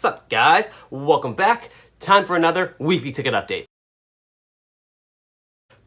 What's up, guys? Welcome back. Time for another weekly ticket update.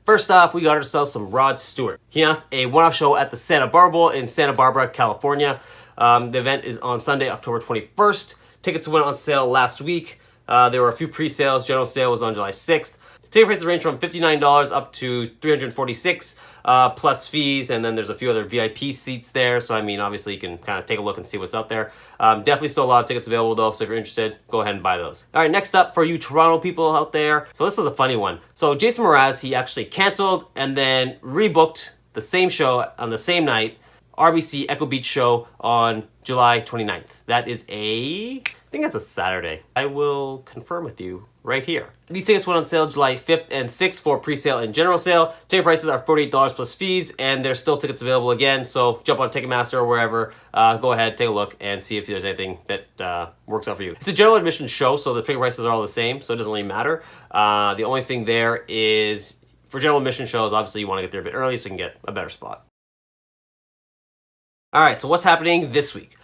First off, we got ourselves some Rod Stewart. He announced a one-off show at the Santa Barbara Bowl in Santa Barbara, California. The event is on Sunday, October 21st. Tickets went on sale last week. There were a few pre-sales. General sale was on July 6th. Ticket prices range from $59 up to $346 plus fees, and then there's a few other VIP seats there. So I mean, obviously you can kind of take a look and see what's out there. Definitely still a lot of tickets available though, so if you're interested, go ahead and buy those. All right, next up for you Toronto people out there. So this was a funny one. So Jason Mraz, he actually canceled and then rebooked the same show on the same night, RBC Echo Beach show on July 29th. That is I think that's a Saturday. I will confirm with you right here. These tickets went on sale July 5th and 6th for pre-sale and general sale. Ticket prices are $48 plus fees, and there's still tickets available again, so jump on Ticketmaster or wherever, go ahead, take a look, and see if there's anything that works out for you. It's a general admission show, so the ticket prices are all the same, so it doesn't really matter. The only thing there is, for general admission shows, obviously you want to get there a bit early so you can get a better spot. All right, so what's happening this week?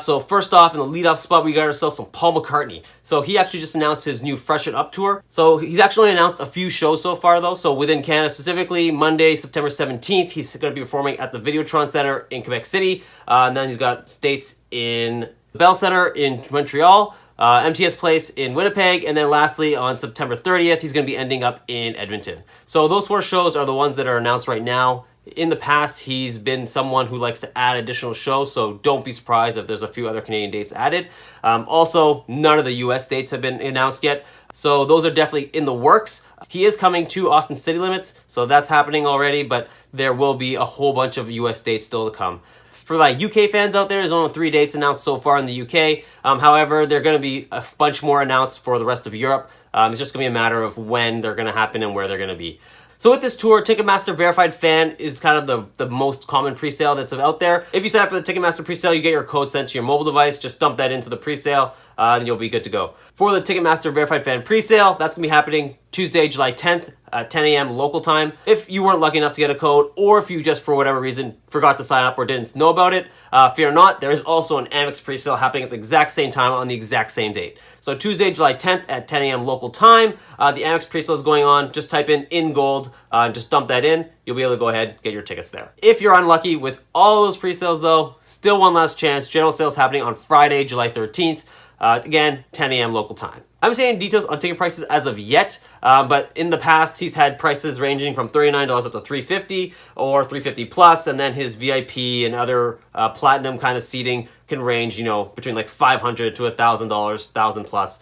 So first off, in the lead-off spot, we got ourselves some Paul McCartney. So he actually just announced his new Freshen Up tour. So he's actually announced a few shows so far, though. So within Canada specifically, Monday, September 17th, he's going to be performing at the Videotron Center in Quebec City. And then he's got dates in the Bell Center in Montreal, MTS Place in Winnipeg, and then lastly, on September 30th, he's going to be ending up in Edmonton. So those four shows are the ones that are announced right now. In the past, he's been someone who likes to add additional shows, so don't be surprised if there's a few other Canadian dates added. Also, none of the US dates have been announced yet, so those are definitely in the works. He is coming to Austin City Limits, so that's happening already, but there will be a whole bunch of US dates still to come. For my UK fans out there, there's only 3 dates announced so far in the UK. However, there are going to be a bunch more announced for the rest of Europe. It's just going to be a matter of when they're going to happen and where they're going to be. So with this tour, Ticketmaster Verified Fan is kind of the most common pre-sale that's out there. If you sign up for the Ticketmaster pre-sale, you get your code sent to your mobile device. Just dump that into the pre-sale, and you'll be good to go. For the Ticketmaster Verified Fan pre-sale, that's going to be happening Tuesday, July 10th at 10 a.m. local time. If you weren't lucky enough to get a code, or if you just for whatever reason forgot to sign up or didn't know about it, fear not, there is also an Amex pre-sale happening at the exact same time on the exact same date. So Tuesday, July 10th at 10 a.m. local time, the Amex pre-sale is going on. Just type in INGOLD, just dump that in. You'll be able to go ahead and get your tickets there. If you're unlucky with all those pre-sales though, still one last chance. General sales happening on Friday, July 13th. Again, 10 a.m. local time. I haven't seen any details on ticket prices as of yet, but in the past, he's had prices ranging from $39 up to $350 or $350 plus, and then his VIP and other platinum kind of seating can range, between like $500 to $1,000, $1,000 plus.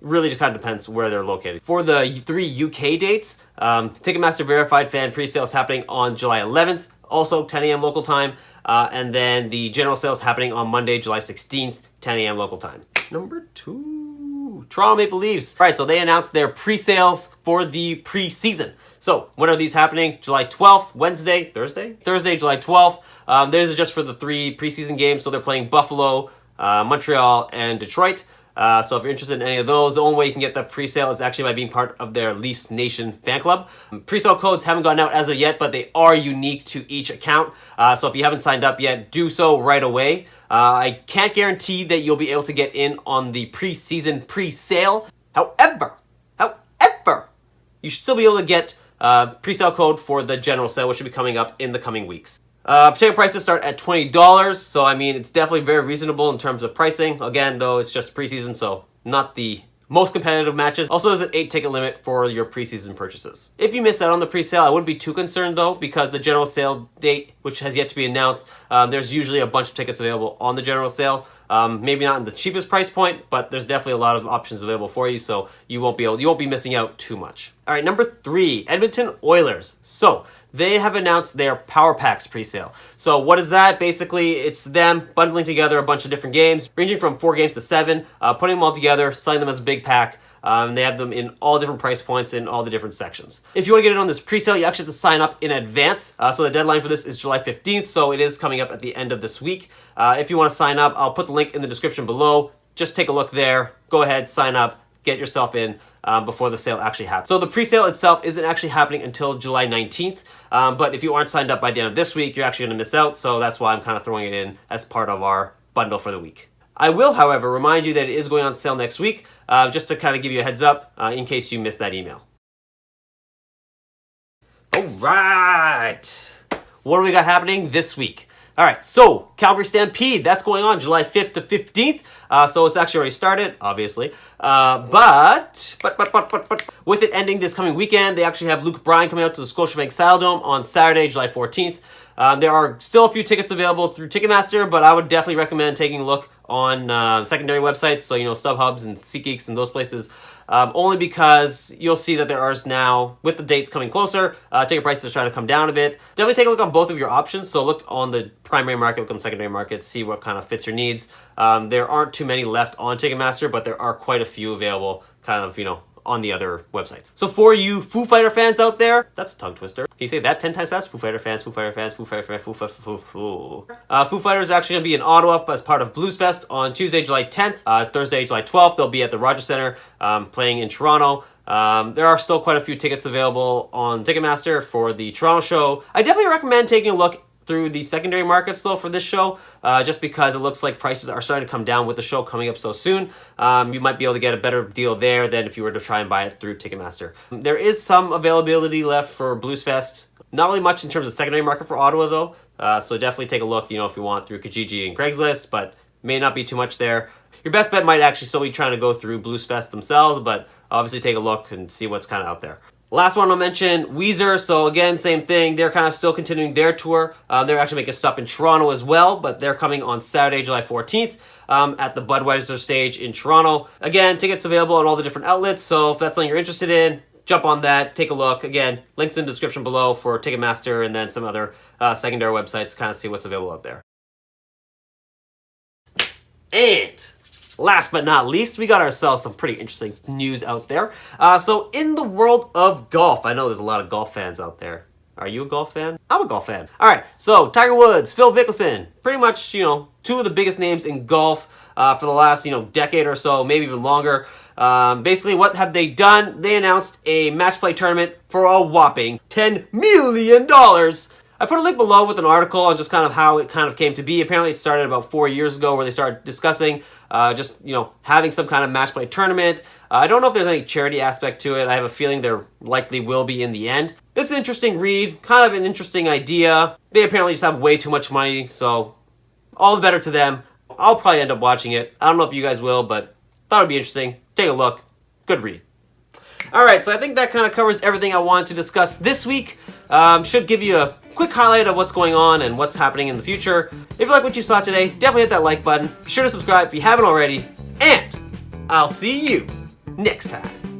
Really just kind of depends where they're located. For the 3 UK dates, Ticketmaster Verified Fan pre-sale is happening on July 11th, also 10 a.m. local time, and then the general sales happening on Monday, July 16th, 10 a.m. local time. Number 2, Toronto Maple Leafs. All right, so they announced their pre-sales for the preseason. So when are these happening? July 12th, Thursday, July 12th. These are just for the 3 preseason games. So they're playing Buffalo, Montreal, and Detroit. So if you're interested in any of those, the only way you can get the pre-sale is actually by being part of their Leafs Nation fan club. Pre-sale codes haven't gone out as of yet, but they are unique to each account. So if you haven't signed up yet, do so right away. I can't guarantee that you'll be able to get in on the pre-season pre-sale. However, you should still be able to get pre-sale code for the general sale, which should be coming up in the coming weeks. Potato prices start at $20, so I mean, it's definitely very reasonable in terms of pricing. Again, though, it's just preseason, so not the most competitive matches. Also, there's an 8-ticket limit for your preseason purchases. If you miss out on the pre-sale, I wouldn't be too concerned, though, because the general sale date, which has yet to be announced, there's usually a bunch of tickets available on the general sale. Maybe not in the cheapest price point, but there's definitely a lot of options available for you, so you won't be missing out too much. All right, number 3, Edmonton Oilers. So they have announced their Power Packs pre-sale. So what is that? Basically, it's them bundling together a bunch of different games, ranging from 4 games to 7, putting them all together, selling them as a big pack. And they have them in all different price points in all the different sections. If you want to get in on this pre-sale, you actually have to sign up in advance. So the deadline for this is July 15th, so it is coming up at the end of this week. If you want to sign up, I'll put the link in the description below. Just take a look there. Go ahead, sign up, get yourself in before the sale actually happens. So the pre-sale itself isn't actually happening until July 19th, but if you aren't signed up by the end of this week, you're actually going to miss out, so that's why I'm kind of throwing it in as part of our bundle for the week. I will, however, remind you that it is going on sale next week, just to kind of give you a heads up in case you missed that email. All right. What do we got happening this week? All right, so Calgary Stampede, that's going on July 5th to 15th. So it's actually already started, obviously. But with it ending this coming weekend, they actually have Luke Bryan coming out to the Scotiabank Saddledome on Saturday, July 14th. There are still a few tickets available through Ticketmaster, but I would definitely recommend taking a look on secondary websites, so StubHubs and SeatGeeks and those places, only because you'll see that there are now, with the dates coming closer, ticket prices are trying to come down a bit. Definitely take a look on both of your options, so look on the primary market, look on the secondary market, see what kind of fits your needs. There aren't too many left on Ticketmaster, but there are quite a few available kind of, on the other websites. So for you Foo Fighter fans out there, that's a tongue twister. Can you say that 10 times fast? Foo Fighter fans, Foo Fighter fans, Foo Fighter fans, Foo Fighter, Foo. Foo Fighters is actually going to be in Ottawa as part of Bluesfest on Tuesday, July 10th. Thursday, July 12th, they'll be at the Rogers Centre playing in Toronto. There are still quite a few tickets available on Ticketmaster for the Toronto show. I definitely recommend taking a look through the secondary markets though for this show, just because it looks like prices are starting to come down with the show coming up so soon. You might be able to get a better deal there than if you were to try and buy it through Ticketmaster. There is some availability left for Bluesfest. Not really much in terms of secondary market for Ottawa though, so definitely take a look, if you want, through Kijiji and Craigslist, but may not be too much there. Your best bet might actually still be trying to go through Bluesfest themselves, but obviously take a look and see what's kind of out there. Last one I'll mention, Weezer. So again, same thing. They're kind of still continuing their tour. They're actually making a stop in Toronto as well, but they're coming on Saturday, July 14th at the Budweiser stage in Toronto. Again, tickets available on all the different outlets, so if that's something you're interested in, jump on that, take a look. Again, links in the description below for Ticketmaster and then some other secondary websites to kind of see what's available out there. And last but not least, we got ourselves some pretty interesting news out there. So in the world of golf, I know there's a lot of golf fans out there. Are you a golf fan? I'm a golf fan. All right, so Tiger Woods, Phil Mickelson, pretty much, two of the biggest names in golf for the last, decade or so, maybe even longer. Basically, what have they done? They announced a match play tournament for a whopping $10 million. I put a link below with an article on just kind of how it kind of came to be. Apparently it started about 4 years ago where they started discussing having some kind of match play tournament. I don't know if there's any charity aspect to it. I have a feeling there likely will be in the end. This is an interesting read, kind of an interesting idea. They apparently just have way too much money, so all the better to them. I'll probably end up watching it. I don't know if you guys will, but thought it'd be interesting. Take a look. Good read. Alright, so I think that kind of covers everything I wanted to discuss this week. Should give you a quick highlight of what's going on and what's happening in the future. If you like what you saw today, definitely hit that like button. Be sure to subscribe if you haven't already. And I'll see you next time.